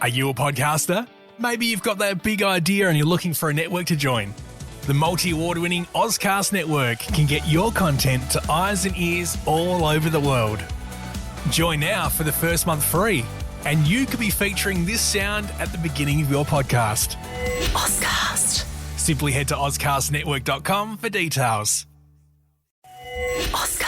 Are you a podcaster? Maybe you've got that big idea and you're looking for a network to join. The multi-award-winning Ozcast Network can get your content to eyes and ears all over the world. Join now for the first month free, and you could be featuring this sound at the beginning of your podcast. Ozcast. Simply head to ozcastnetwork.com for details. Ozcast.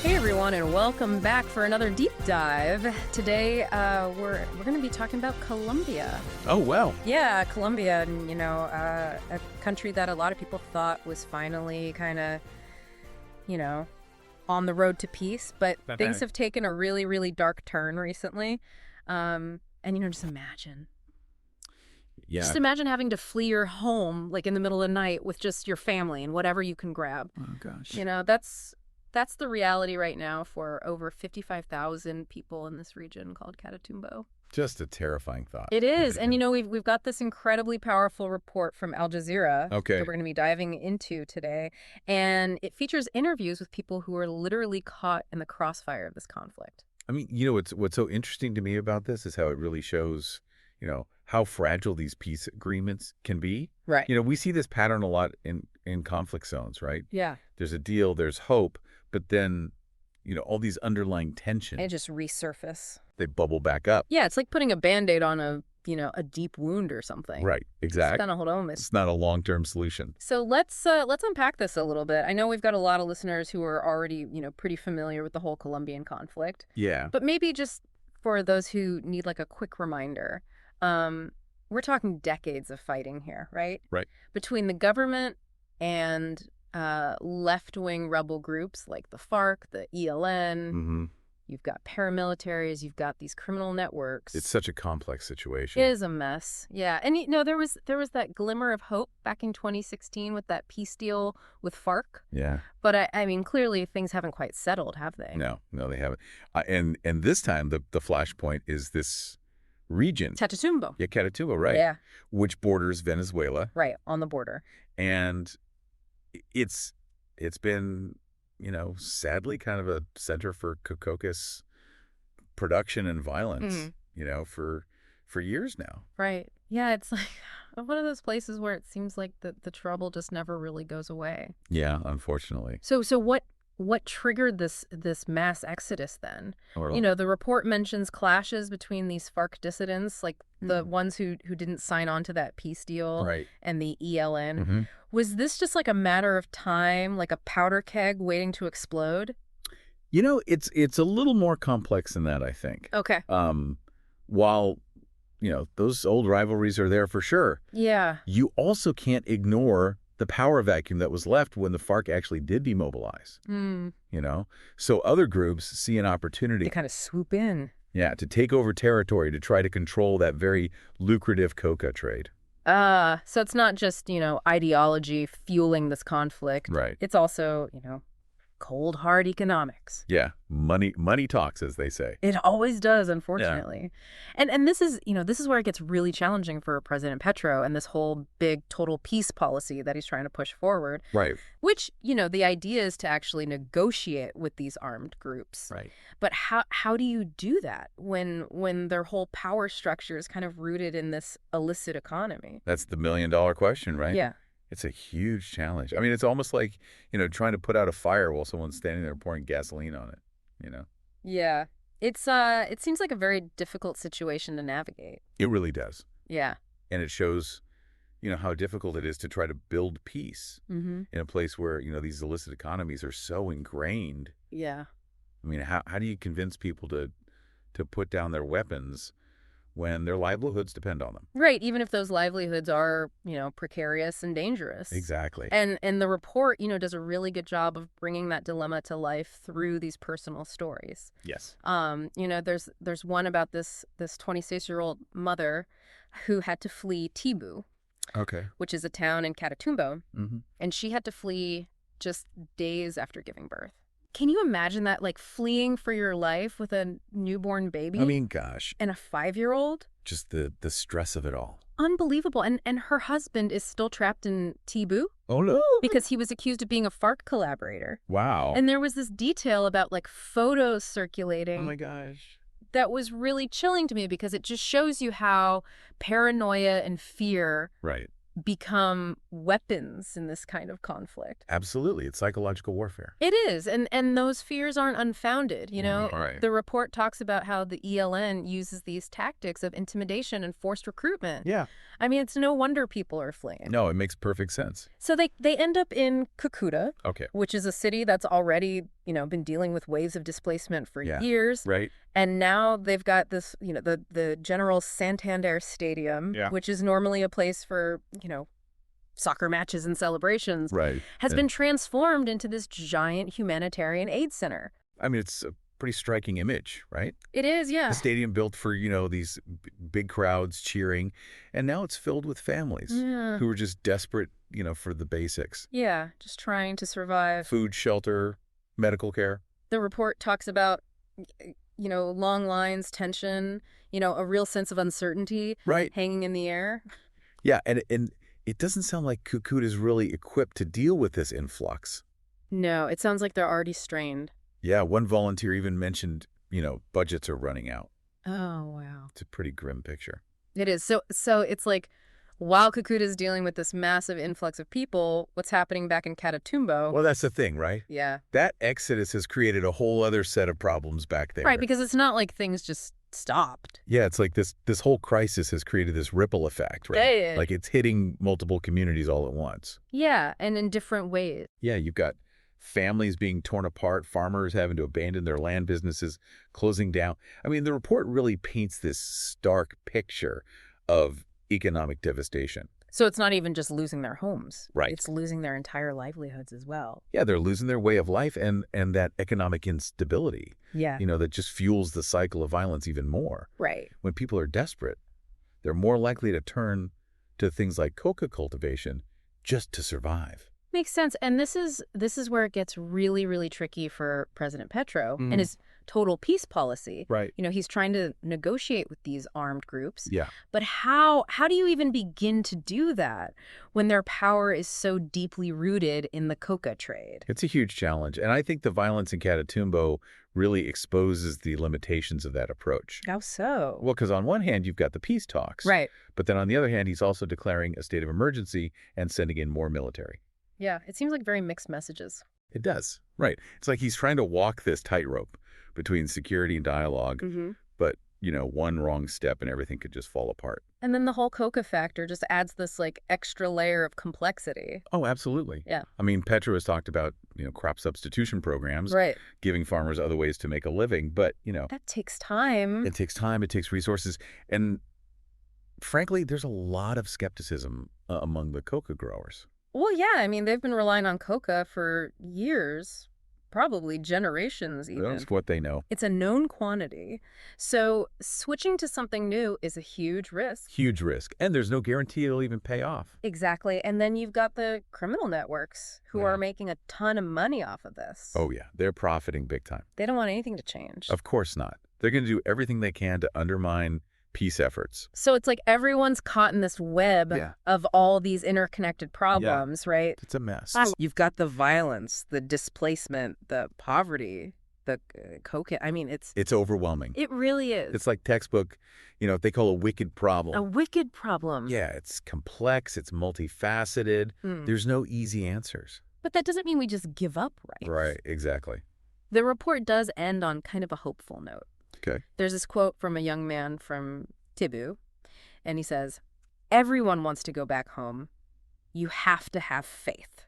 Hey everyone, and welcome back for another deep dive. Today, we're going to be talking about Colombia. Oh, well. Yeah, Colombia, a country that a lot of people thought was finally kind of, on the road to peace, but things have taken a really, really dark turn recently. Just imagine. Yeah. Just imagine having to flee your home, like in the middle of the night, with just your family and whatever you can grab. Oh, gosh. That's the reality right now for over 55,000 people in this region called Catatumbo. Just a terrifying thought. It is. And, we've got this incredibly powerful report from Al Jazeera that we're going to be diving into today. And it features interviews with people who are literally caught in the crossfire of this conflict. I mean, what's so interesting to me about this is how it really shows, how fragile these peace agreements can be. Right. We see this pattern a lot in conflict zones, right? Yeah. There's a deal, there's hope, but then, all these underlying tensions. And just resurface. They bubble back up. Yeah, it's like putting a Band-Aid on a deep wound or something. Right, exactly. It's kind of hold on. It's not a long-term solution. So let's unpack this a little bit. I know we've got a lot of listeners who are already, pretty familiar with the whole Colombian conflict. Yeah. But maybe just for those who need like a quick reminder, we're talking decades of fighting here, right? Right. Between the government and left-wing rebel groups like the FARC, the ELN. Mm-hmm. You've got paramilitaries. You've got these criminal networks. It's such a complex situation. It is a mess. Yeah. And, there was that glimmer of hope back in 2016 with that peace deal with FARC. Yeah. But, I mean, clearly things haven't quite settled, have they? No, they haven't. And this time, the flashpoint is this region. Catatumbo. Yeah, Catatumbo, right. Yeah. Which borders Venezuela. Right, on the border. And it's been, sadly kind of a center for coca's production and violence, for years now. Right. Yeah, it's like one of those places where it seems like the trouble just never really goes away. Yeah, unfortunately. So what triggered this mass exodus then? The report mentions clashes between these FARC dissidents, like the ones who didn't sign on to that peace deal, right, and the ELN. Mm-hmm. Was this just like a matter of time, like a powder keg waiting to explode? It's a little more complex than that, I think. Okay. While, those old rivalries are there for sure. Yeah. You also can't ignore the power vacuum that was left when the FARC actually did demobilize. So other groups see an opportunity. They kind of swoop in. Yeah, to take over territory, to try to control that very lucrative coca trade. So it's not just, ideology fueling this conflict. Right. It's also, cold, hard economics. Yeah. Money talks, as they say. It always does, unfortunately. Yeah. And this is, this is where it gets really challenging for President Petro and this whole big total peace policy that he's trying to push forward. Right. Which, the idea is to actually negotiate with these armed groups. Right. But how do you do that when their whole power structure is kind of rooted in this illicit economy? That's the $1 million question, right? Yeah. It's a huge challenge. I mean, it's almost like, trying to put out a fire while someone's standing there pouring gasoline on it, Yeah. It seems like a very difficult situation to navigate. It really does. Yeah. And it shows, how difficult it is to try to build peace in a place where, these illicit economies are so ingrained. Yeah. I mean, how do you convince people to put down their weapons when their livelihoods depend on them? Right, even if those livelihoods are, precarious and dangerous. Exactly. And the report, does a really good job of bringing that dilemma to life through these personal stories. Yes. There's one about this 26-year-old mother who had to flee Tibu. Okay. Which is a town in Catatumbo. Mm-hmm. And she had to flee just days after giving birth. Can you imagine that, like fleeing for your life with a newborn baby? I mean, gosh. And a 5-year-old? Just the stress of it all. unbelievable. And her husband is still trapped in Tibu. Oh, no. Because he was accused of being a FARC collaborator. Wow. And there was this detail about like photos circulating. Oh my gosh. That was really chilling to me because it just shows you how paranoia and fear become weapons in this kind of conflict. Absolutely. It's psychological warfare. It is. And those fears aren't unfounded. You know, the report talks about how the ELN uses these tactics of intimidation and forced recruitment. Yeah. I mean, it's no wonder people are fleeing. No, it makes perfect sense. So they end up in Cucuta, okay, which is a city that's already, been dealing with waves of displacement for years. Right. And now they've got this, the General Santander Stadium, which is normally a place for, soccer matches and celebrations, has been transformed into this giant humanitarian aid center. I mean, it's a pretty striking image, right? It is, yeah. A stadium built for, these big crowds cheering, and now it's filled with families who are just desperate, for the basics. Yeah, just trying to survive. Food, shelter, medical care. The report talks about, long lines, tension, a real sense of uncertainty hanging in the air. Yeah, and it doesn't sound like Cucuta is really equipped to deal with this influx. No, it sounds like they're already strained. Yeah, one volunteer even mentioned, budgets are running out. Oh, wow. It's a pretty grim picture. It is. So it's like, while Cucuta is dealing with this massive influx of people, what's happening back in Catatumbo? Well, that's the thing, right? Yeah. That exodus has created a whole other set of problems back there. Right, because it's not like things just stopped. Yeah, it's like this whole crisis has created this ripple effect, right? Yeah. Like it's hitting multiple communities all at once. Yeah, and in different ways. Yeah, you've got families being torn apart, farmers having to abandon their land businesses, closing down. I mean, the report really paints this stark picture of economic devastation. So it's not even just losing their homes. Right. It's losing their entire livelihoods as well. Yeah, they're losing their way of life and that economic instability. Yeah. That just fuels the cycle of violence even more. Right. When people are desperate, they're more likely to turn to things like coca cultivation just to survive. Makes sense. And this is where it gets really, really tricky for President Petro and his total peace policy. Right. He's trying to negotiate with these armed groups. Yeah. But how do you even begin to do that when their power is so deeply rooted in the coca trade? It's a huge challenge. And I think the violence in Catatumbo really exposes the limitations of that approach. How so? Well, because on one hand, you've got the peace talks. Right. But then on the other hand, he's also declaring a state of emergency and sending in more military. Yeah, it seems like very mixed messages. It does. Right. It's like he's trying to walk this tightrope between security and dialogue, but, one wrong step and everything could just fall apart. And then the whole coca factor just adds this, extra layer of complexity. Oh, absolutely. Yeah. I mean, Petro has talked about, crop substitution programs, giving farmers other ways to make a living, but, That takes time. It takes time, it takes resources, and frankly, there's a lot of skepticism among the coca growers. Well, yeah, I mean, they've been relying on coca for years, probably generations even. That's what they know. It's a known quantity. So switching to something new is a huge risk. Huge risk. And there's no guarantee it'll even pay off. Exactly. And then you've got the criminal networks who are making a ton of money off of this. Oh, yeah. They're profiting big time. They don't want anything to change. Of course not. They're going to do everything they can to undermine peace efforts. So it's like everyone's caught in this web of all these interconnected problems, right? It's a mess. You've got the violence, the displacement, the poverty, the coca. I mean, it's overwhelming. It really is. It's like textbook, they call a wicked problem. A wicked problem. Yeah, it's complex, it's multifaceted. There's no easy answers. But that doesn't mean we just give up, right? Right, exactly. The report does end on kind of a hopeful note. Okay. There's this quote from a young man from Tibu, and he says, "Everyone wants to go back home. You have to have faith."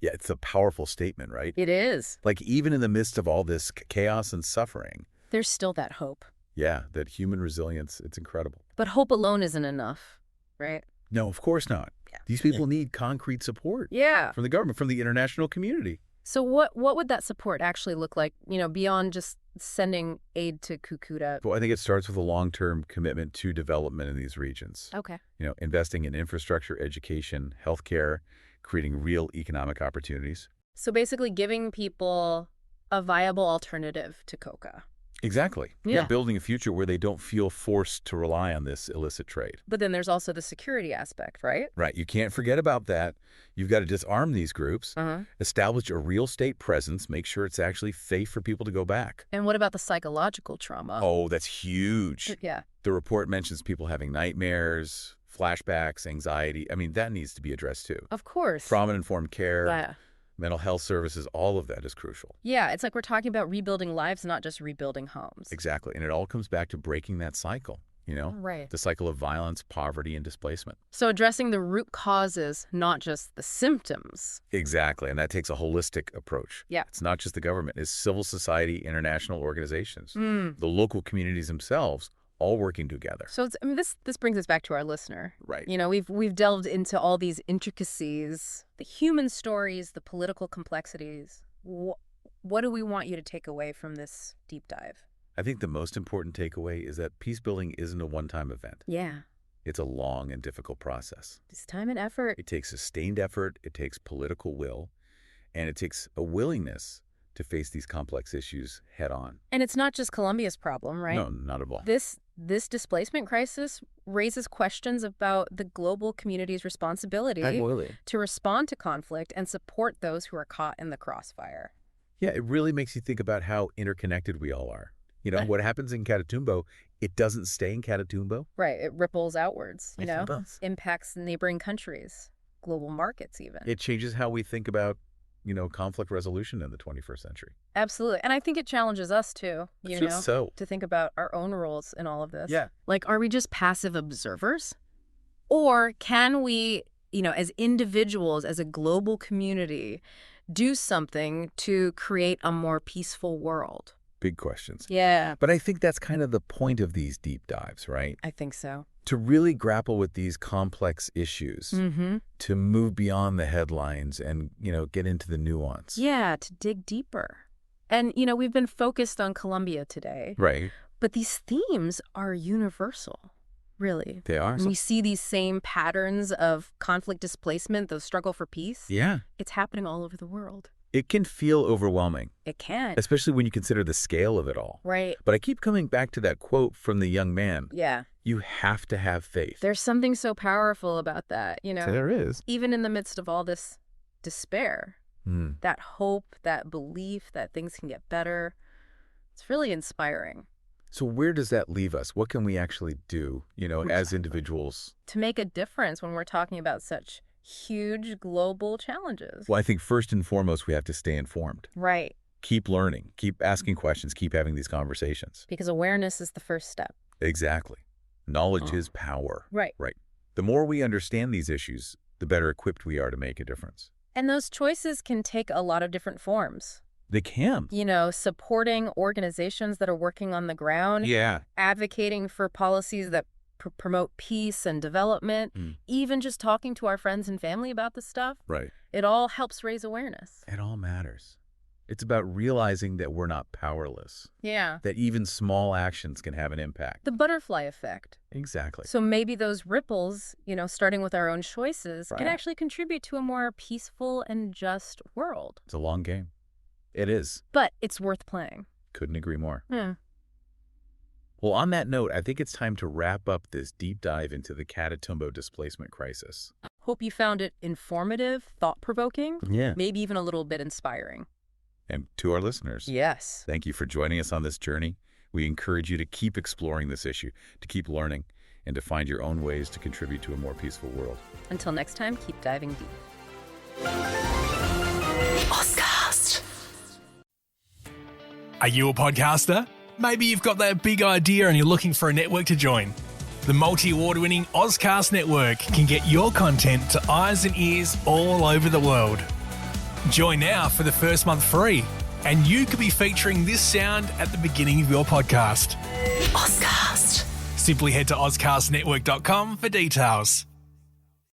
Yeah, it's a powerful statement, right? It is. Like, even in the midst of all this chaos and suffering, there's still that hope. Yeah, that human resilience, it's incredible. But hope alone isn't enough, right? No, of course not. Yeah. These people need concrete support. Yeah. From the government, from the international community. So what would that support actually look like, beyond just sending aid to Cucuta? Well, I think it starts with a long-term commitment to development in these regions. Okay. Investing in infrastructure, education, healthcare, creating real economic opportunities. So basically giving people a viable alternative to coca. Exactly. Yeah, building a future where they don't feel forced to rely on this illicit trade. But then there's also the security aspect, right? Right. You can't forget about that. You've got to disarm these groups, establish a real state presence, make sure it's actually safe for people to go back. And what about the psychological trauma? Oh, that's huge. Yeah. The report mentions people having nightmares, flashbacks, anxiety. I mean, that needs to be addressed too. Of course. Trauma-informed care, mental health services, all of that is crucial. Yeah, it's like we're talking about rebuilding lives, not just rebuilding homes. Exactly. And it all comes back to breaking that cycle, the cycle of violence, poverty, and displacement. So addressing the root causes, not just the symptoms. Exactly. And that takes a holistic approach. Yeah. It's not just the government. It's civil society, international organizations, the local communities themselves, all working together. So this brings us back to our listener. Right. We've delved into all these intricacies, the human stories, the political complexities. What do we want you to take away from this deep dive? I think the most important takeaway is that peace building isn't a one-time event. Yeah. It's a long and difficult process. It's time and effort. It takes sustained effort, it takes political will, and it takes a willingness to face these complex issues head on. And it's not just Colombia's problem, right? No, not at all. This displacement crisis raises questions about the global community's responsibility to respond to conflict and support those who are caught in the crossfire. Yeah, it really makes you think about how interconnected we all are. What happens in Catatumbo, it doesn't stay in Catatumbo. Right, it ripples outwards, impacts neighboring countries, global markets even. It changes how we think about conflict resolution in the 21st century. Absolutely. And I think it challenges us too, to think about our own roles in all of this. Yeah. Like, are we just passive observers? Or can we, as individuals, as a global community, do something to create a more peaceful world? Big questions. Yeah. But I think that's kind of the point of these deep dives, right? I think so. To really grapple with these complex issues, to move beyond the headlines and, get into the nuance. Yeah, to dig deeper. And, we've been focused on Colombia today. Right. But these themes are universal, really. They are. And we see these same patterns of conflict displacement, the struggle for peace. Yeah. It's happening all over the world. It can feel overwhelming. It can. Especially when you consider the scale of it all. Right. But I keep coming back to that quote from the young man. Yeah. You have to have faith. There's something so powerful about that, There is. Even in the midst of all this despair, that hope, that belief that things can get better, it's really inspiring. So where does that leave us? What can we actually do, as individuals? To make a difference when we're talking about such huge global challenges. Well, I think first and foremost, we have to stay informed. Right. Keep learning, keep asking questions, keep having these conversations. Because awareness is the first step. Exactly. Knowledge is power. Right. Right. The more we understand these issues, the better equipped we are to make a difference. And those choices can take a lot of different forms. They can. Supporting organizations that are working on the ground. Yeah. Advocating for policies that promote peace and development, even just talking to our friends and family about this stuff. Right. It all helps raise awareness. It all matters. It's about realizing that we're not powerless. Yeah. That even small actions can have an impact. The butterfly effect. Exactly. So maybe those ripples, starting with our own choices, can actually contribute to a more peaceful and just world. It's a long game. It is. But it's worth playing. Couldn't agree more. Yeah. Well, on that note, I think it's time to wrap up this deep dive into the Catatumbo displacement crisis. Hope you found it informative, thought-provoking, maybe even a little bit inspiring. And to our listeners, yes, thank you for joining us on this journey. We encourage you to keep exploring this issue, to keep learning, and to find your own ways to contribute to a more peaceful world. Until next time, keep diving deep. Ozcast. Are you a podcaster? Maybe you've got that big idea and you're looking for a network to join. The multi-award-winning Ozcast network can get your content to eyes and ears all over the world. Join now for the first month free, and you could be featuring this sound at the beginning of your podcast. Ozcast. Simply head to ozcastnetwork.com for details.